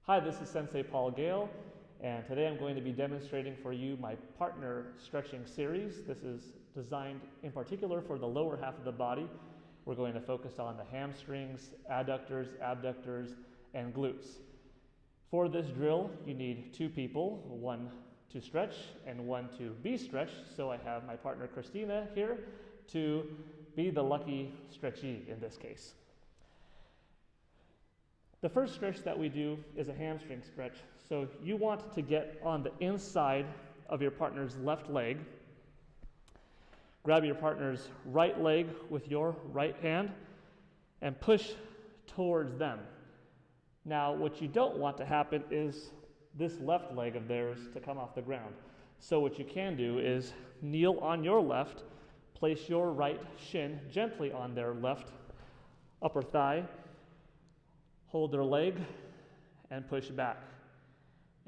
Hi, this is Sensei Paul Gale, and today I'm going to be demonstrating for you my partner stretching series. This is designed in particular for the lower half of the body. We're going to focus on the hamstrings, adductors, abductors, and glutes. For this drill, you need two people, one to stretch and one to be stretched. So I have my partner Christina here to be the lucky stretchee in this case. The first stretch that we do is a hamstring stretch. So you want to get on the inside of your partner's left leg. Grab your partner's right leg with your right hand and push towards them. Now, what you don't want to happen is this left leg of theirs to come off the ground. So what you can do is kneel on your left, place your right shin gently on their left upper thigh, hold their leg, and push back.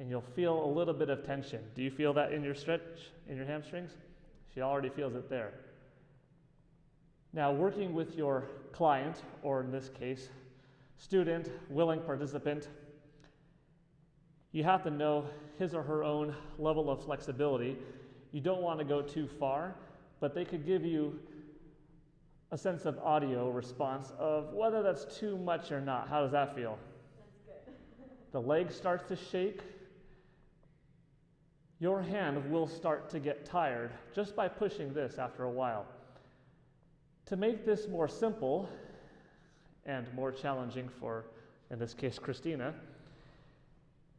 And you'll feel a little bit of tension. Do you feel that in your stretch, in your hamstrings? She already feels it there. Now, working with your client, or in this case, student, willing participant, you have to know his or her own level of flexibility. You don't want to go too far, but they could give you a sense of audio response of whether that's too much or not. How does that feel? That's good. The leg starts to shake. Your hand will start to get tired just by pushing this after a while. To make this more simple and more challenging for, in this case, Christina,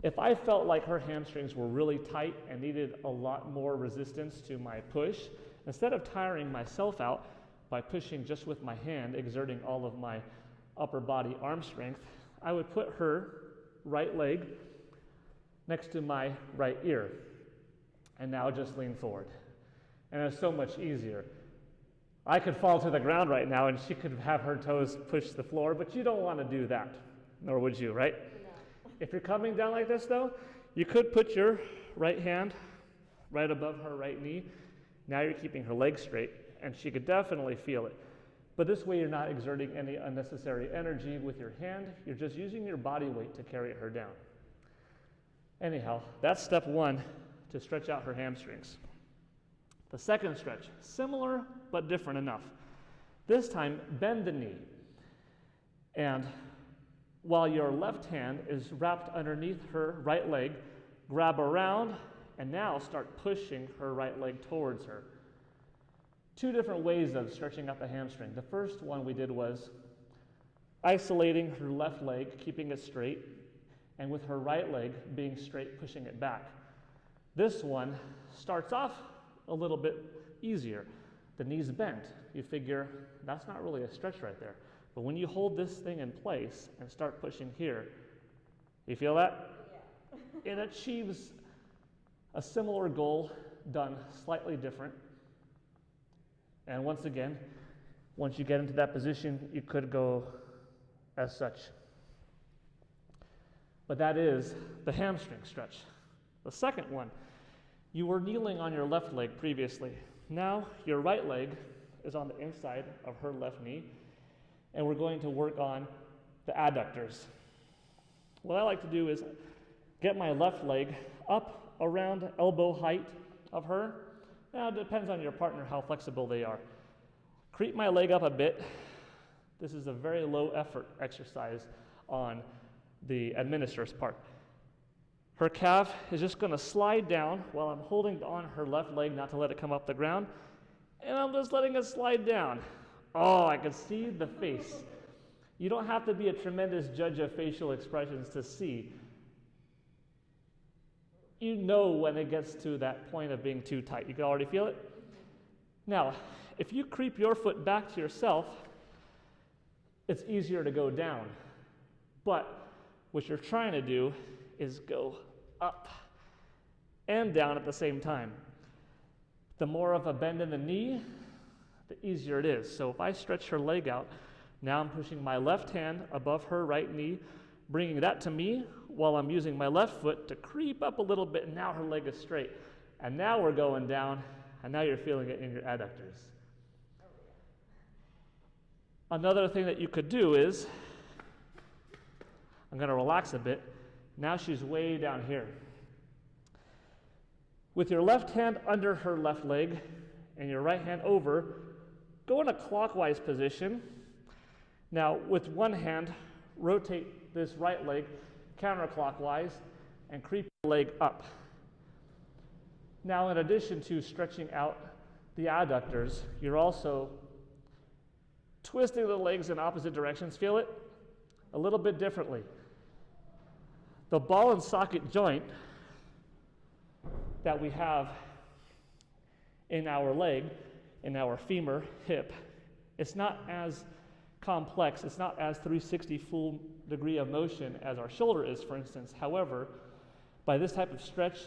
if I felt like her hamstrings were really tight and needed a lot more resistance to my push, instead of tiring myself out by pushing just with my hand, exerting all of my upper body arm strength, I would put her right leg next to my right ear. And now just lean forward. And it's so much easier. I could fall to the ground right now and she could have her toes push the floor, but you don't want to do that. Nor would you, right? No. If you're coming down like this though, you could put your right hand right above her right knee. Now you're keeping her leg straight, and she could definitely feel it. But this way you're not exerting any unnecessary energy with your hand. You're just using your body weight to carry her down. Anyhow, that's step one to stretch out her hamstrings. The second stretch, similar but different enough. This time, bend the knee. And while your left hand is wrapped underneath her right leg, grab around and now start pushing her right leg towards her. Two different ways of stretching out the hamstring. The first one we did was isolating her left leg, keeping it straight, and with her right leg being straight, pushing it back. This one starts off a little bit easier. The knee's bent. You figure that's not really a stretch right there. But when you hold this thing in place and start pushing here, you feel that? Yeah. It achieves a similar goal done slightly different. And once again, once you get into that position, you could go as such. But that is the hamstring stretch. The second one, you were kneeling on your left leg previously. Now your right leg is on the inside of her left knee, and we're going to work on the adductors. What I like to do is get my left leg up around elbow height of her. Now it depends on your partner how flexible they are. Creep my leg up a bit. This is a very low effort exercise on the administrator's part. Her calf is just going to slide down while I'm holding on her left leg not to let it come up the ground, and I'm just letting it slide down. Oh, I can see the face. You don't have to be a tremendous judge of facial expressions to see. You know when it gets to that point of being too tight. You can already feel it? Now, if you creep your foot back to yourself, it's easier to go down. But what you're trying to do is go up and down at the same time. The more of a bend in the knee, the easier it is. So if I stretch her leg out, now I'm pushing my left hand above her right knee, bringing that to me while I'm using my left foot to creep up a little bit, and now her leg is straight. And now we're going down, and now you're feeling it in your adductors. Another thing that you could do is, I'm going to relax a bit, Now she's way down here. With your left hand under her left leg and your right hand over, go in a clockwise position. Now, with one hand, rotate this right leg counterclockwise and creep your leg up. Now, in addition to stretching out the adductors, you're also twisting the legs in opposite directions. Feel it? A little bit differently. The ball and socket joint that we have in our leg, in our femur, hip, it's not as complex, it's not as 360 full degree of motion as our shoulder is, for instance. However, by this type of stretch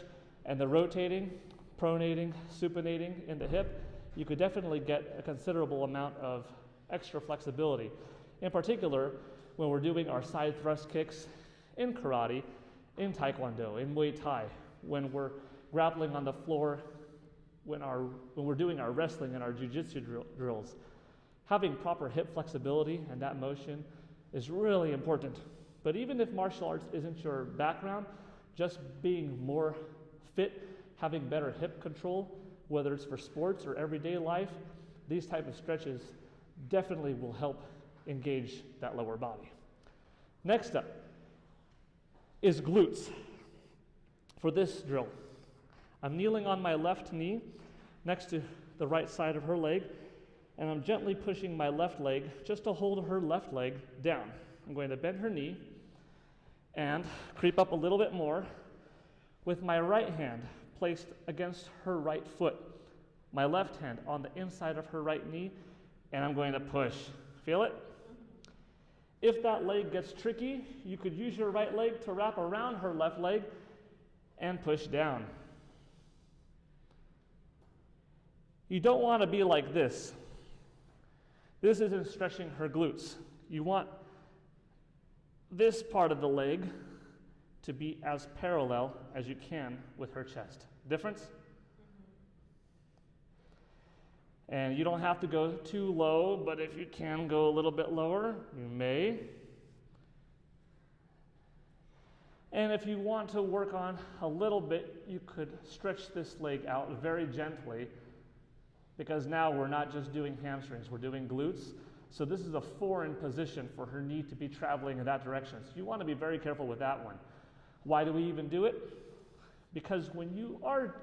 and the rotating, pronating, supinating in the hip, you could definitely get a considerable amount of extra flexibility. In particular, when we're doing our side thrust kicks in karate, in Tai Kwon Do, in Muay Thai, when we're grappling on the floor, when we're doing our wrestling and our Jiu Jitsu drills. Having proper hip flexibility and that motion is really important. But even if martial arts isn't your background, just being more fit, having better hip control, whether it's for sports or everyday life, these type of stretches definitely will help engage that lower body. Next up is glutes. For this drill, I'm kneeling on my left knee next to the right side of her leg, and I'm gently pushing my left leg just to hold her left leg down. I'm going to bend her knee and creep up a little bit more with my right hand placed against her right foot, my left hand on the inside of her right knee, and I'm going to push. Feel it? If that leg gets tricky, you could use your right leg to wrap around her left leg and push down. You don't want to be like this. This isn't stretching her glutes. You want this part of the leg to be as parallel as you can with her chest. Difference? And you don't have to go too low, but if you can go a little bit lower, you may. And if you want to work on a little bit, you could stretch this leg out very gently, because now we're not just doing hamstrings, we're doing glutes. So this is a foreign position for her knee to be traveling in that direction. So you want to be very careful with that one. Why do we even do it? Because when you are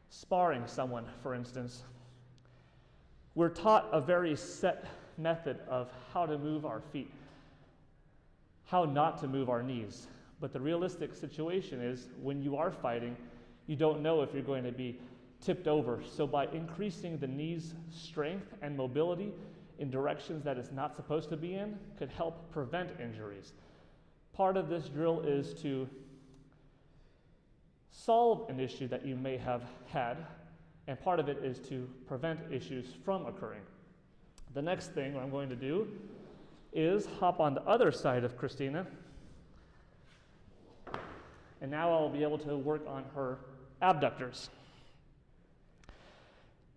sparring someone, for instance, we're taught a very set method of how to move our feet, how not to move our knees. But the realistic situation is when you are fighting, you don't know if you're going to be tipped over. So by increasing the knee's strength and mobility in directions that it's not supposed to be in could help prevent injuries. Part of this drill is to solve an issue that you may have had, and part of it is to prevent issues from occurring. The next thing I'm going to do is hop on the other side of Christina, and now I'll be able to work on her abductors.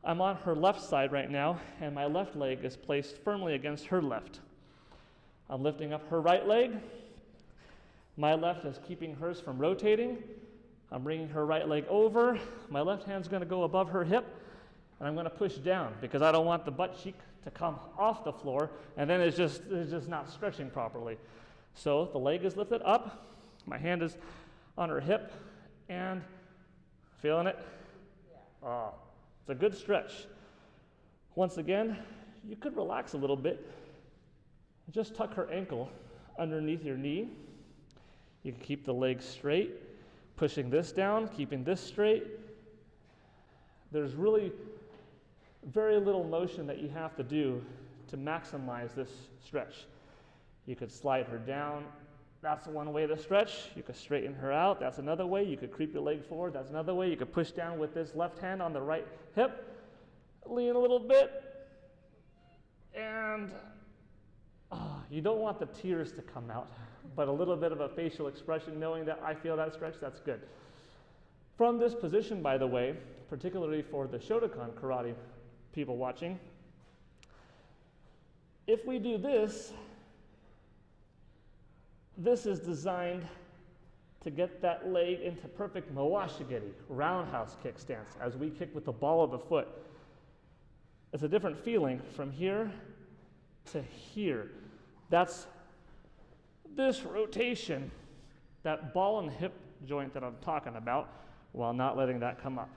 I'm on her left side right now, and my left leg is placed firmly against her left. I'm lifting up her right leg. My left is keeping hers from rotating. I'm bringing her right leg over. My left hand's going to go above her hip, and I'm going to push down because I don't want the butt cheek to come off the floor, and then it's just not stretching properly. So the leg is lifted up. My hand is on her hip, and feeling it? Yeah. Oh, it's a good stretch. Once again, you could relax a little bit. Just tuck her ankle underneath your knee. You can keep the leg straight, pushing this down, keeping this straight. There's really very little motion that you have to do to maximize this stretch. You could slide her down. That's one way to stretch. You could straighten her out. That's another way. You could creep your leg forward. That's another way. You could push down with this left hand on the right hip. Lean a little bit. And you don't want the tears to come out, but a little bit of a facial expression knowing that I feel that stretch, that's good. From this position, by the way, particularly for the Shotokan karate people watching, if we do this, this is designed to get that leg into perfect mawashigiri, roundhouse kick stance, as we kick with the ball of the foot. It's a different feeling from here to here. That's this rotation, that ball and hip joint that I'm talking about, while not letting that come up.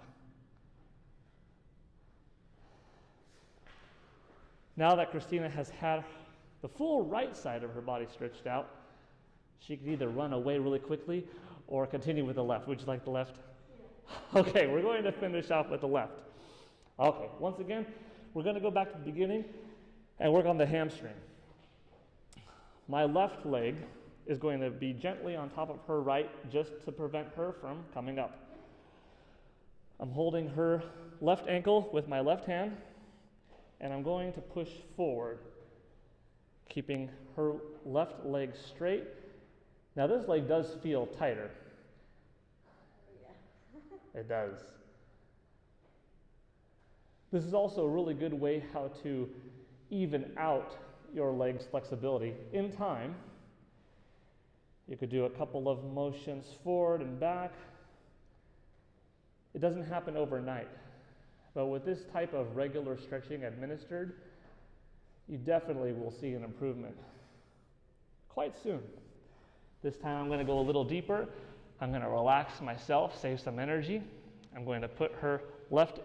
Now that Christina has had the full right side of her body stretched out, she can either run away really quickly or continue with the left. Would you like the left? Yeah. Okay, we're going to finish off with the left. Okay, once again, we're going to go back to the beginning and work on the hamstring. My left leg is going to be gently on top of her right just to prevent her from coming up. I'm holding her left ankle with my left hand, and I'm going to push forward, keeping her left leg straight. Now this leg does feel tighter. Yeah. It does. This is also a really good way how to even out your leg's flexibility in time. You could do a couple of motions forward and back. It doesn't happen overnight, but with this type of regular stretching administered, you definitely will see an improvement quite soon. This time I'm going to go a little deeper. I'm going to relax myself, save some energy. I'm going to put her left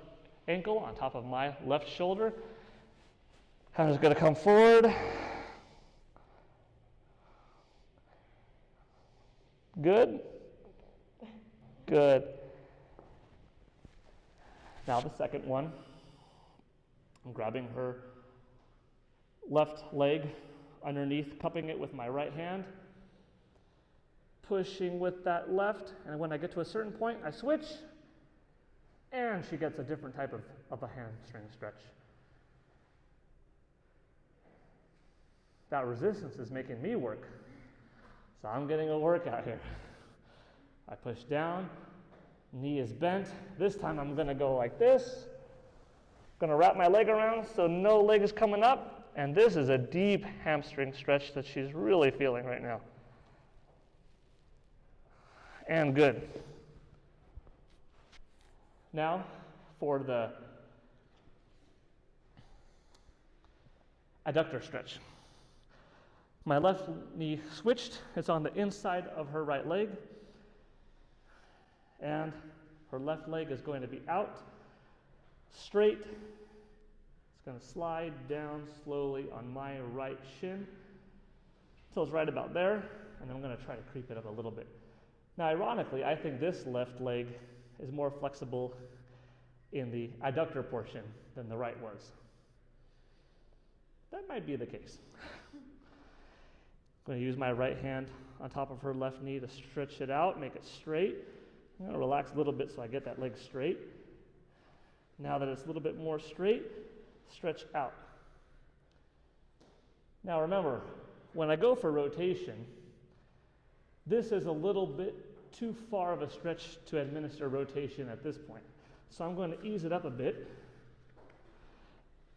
ankle on top of my left shoulder. I'm just going to come forward. Good? Good. Now the second one. I'm grabbing her left leg underneath, cupping it with my right hand, pushing with that left, and when I get to a certain point, I switch, and she gets a different type of a hamstring stretch. That resistance is making me work, so I'm getting a workout here. I push down, knee is bent. This time I'm gonna go like this. Gonna wrap my leg around so no leg is coming up, and this is a deep hamstring stretch that she's really feeling right now. And good. Now for the adductor stretch. My left knee switched. It's on the inside of her right leg. And her left leg is going to be out, straight. It's going to slide down slowly on my right shin until it's right about there, and I'm going to try to creep it up a little bit. Now, ironically, I think this left leg is more flexible in the adductor portion than the right was. That might be the case. I'm going to use my right hand on top of her left knee to stretch it out, make it straight. I'm going to relax a little bit so I get that leg straight. Now that it's a little bit more straight, stretch out. Now remember, when I go for rotation, this is a little bit too far of a stretch to administer rotation at this point. So I'm going to ease it up a bit.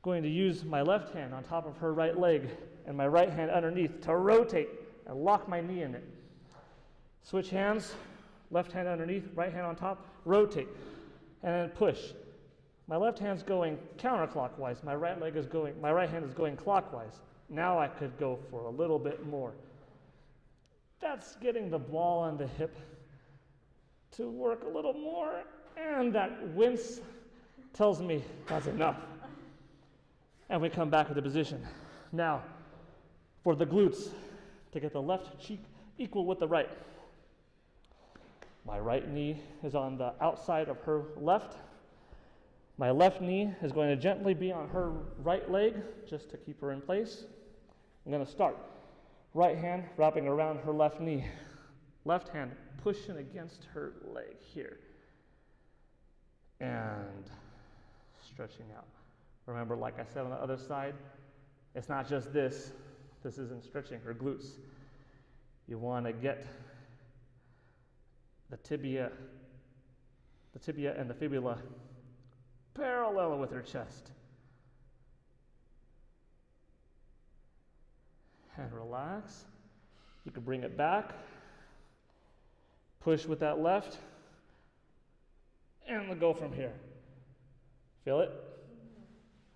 Going to use my left hand on top of her right leg and my right hand underneath to rotate and lock my knee in it. Switch hands, left hand underneath, right hand on top, rotate, and then push. My left hand's going counterclockwise, my right hand is going clockwise. Now I could go for a little bit more. That's getting the ball on the hip to work a little more, and that wince tells me that's enough. And we come back to the position. Now, for the glutes, to get the left cheek equal with the right. My right knee is on the outside of her left. My left knee is going to gently be on her right leg, just to keep her in place. I'm going to start. Right hand wrapping around her left knee. Left hand pushing against her leg here. And stretching out. Remember, like I said on the other side, it's not just this. This isn't stretching her glutes. You want to get the tibia and the fibula parallel with her chest. And relax. You can bring it back. Push with that left, and we'll go from here. Feel it?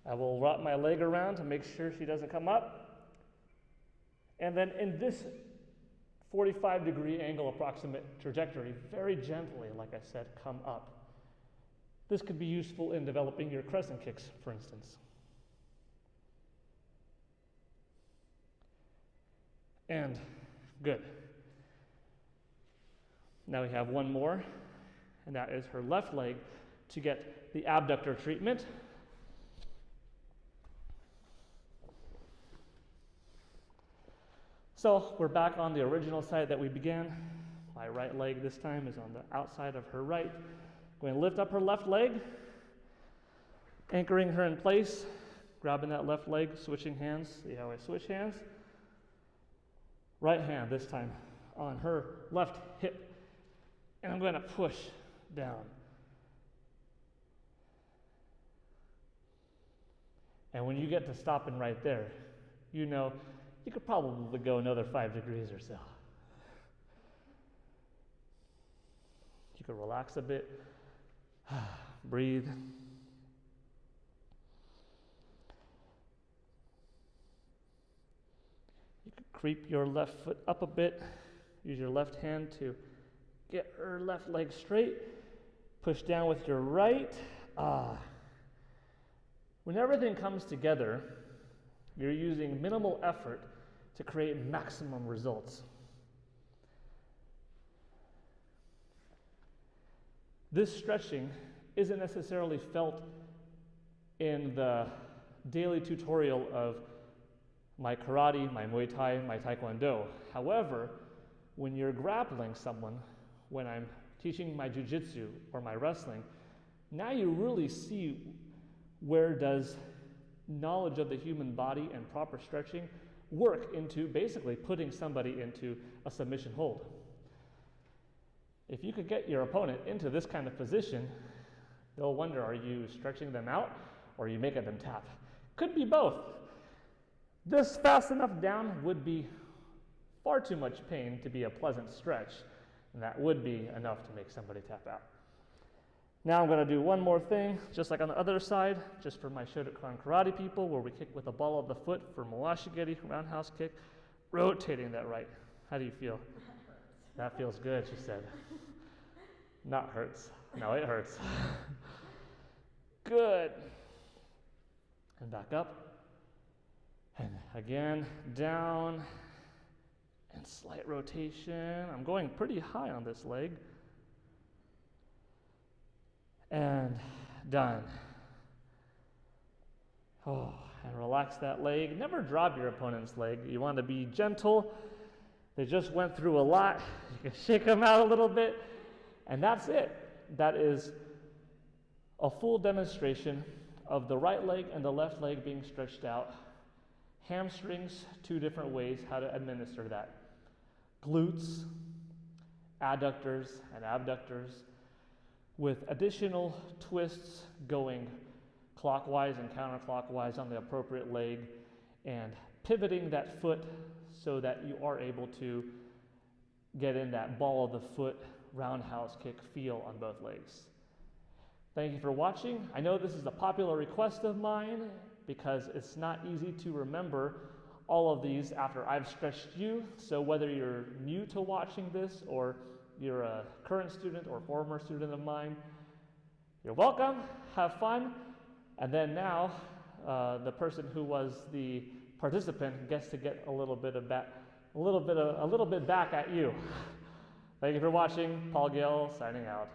I will wrap my leg around to make sure she doesn't come up. And then in this 45-degree angle approximate trajectory, very gently, like I said, come up. This could be useful in developing your crescent kicks, for instance. And good. Now we have one more, and that is her left leg to get the abductor treatment. So we're back on the original side that we began. My right leg this time is on the outside of her right. Going to lift up her left leg, anchoring her in place, grabbing that left leg, switching hands. See how I switch hands? Right hand this time on her left hip. And I'm going to push down. And when you get to stopping right there, you know you could probably go another 5 degrees or so. You could relax a bit, breathe. You could creep your left foot up a bit, use your left hand to get her left leg straight, push down with your right. When everything comes together, you're using minimal effort to create maximum results. This stretching isn't necessarily felt in the daily tutorial of my karate, my Muay Thai, my Tae Kwon Do. However, when you're grappling someone, when I'm teaching my Jiu Jitsu or my wrestling, now you really see where does knowledge of the human body and proper stretching work into basically putting somebody into a submission hold. If you could get your opponent into this kind of position, they'll wonder, are you stretching them out or are you making them tap? Could be both. This fast enough down would be far too much pain to be a pleasant stretch, and that would be enough to make somebody tap out. Now I'm going to do one more thing, just like on the other side, just for my Shotokan karate people, where we kick with the ball of the foot for Mawashigiri, roundhouse kick, rotating that right. How do you feel? That feels good, she said. Not hurts. No, it hurts. Good. And back up. And again, down. And slight rotation. I'm going pretty high on this leg. And done. Oh, and relax that leg. Never drop your opponent's leg. You want to be gentle. They just went through a lot. You can shake them out a little bit. And that's it. That is a full demonstration of the right leg and the left leg being stretched out. Hamstrings, 2 different ways how to administer that. Glutes, adductors, and abductors, with additional twists going clockwise and counterclockwise on the appropriate leg, and pivoting that foot so that you are able to get in that ball of the foot roundhouse kick feel on both legs. Thank you for watching. I know this is a popular request of mine because it's not easy to remember all of these after I've stretched you. So whether you're new to watching this or you're a current student or former student of mine, you're welcome, have fun, and then now the person who was the participant gets to get a little bit back at you. Thank you for watching. Paul Gale signing out.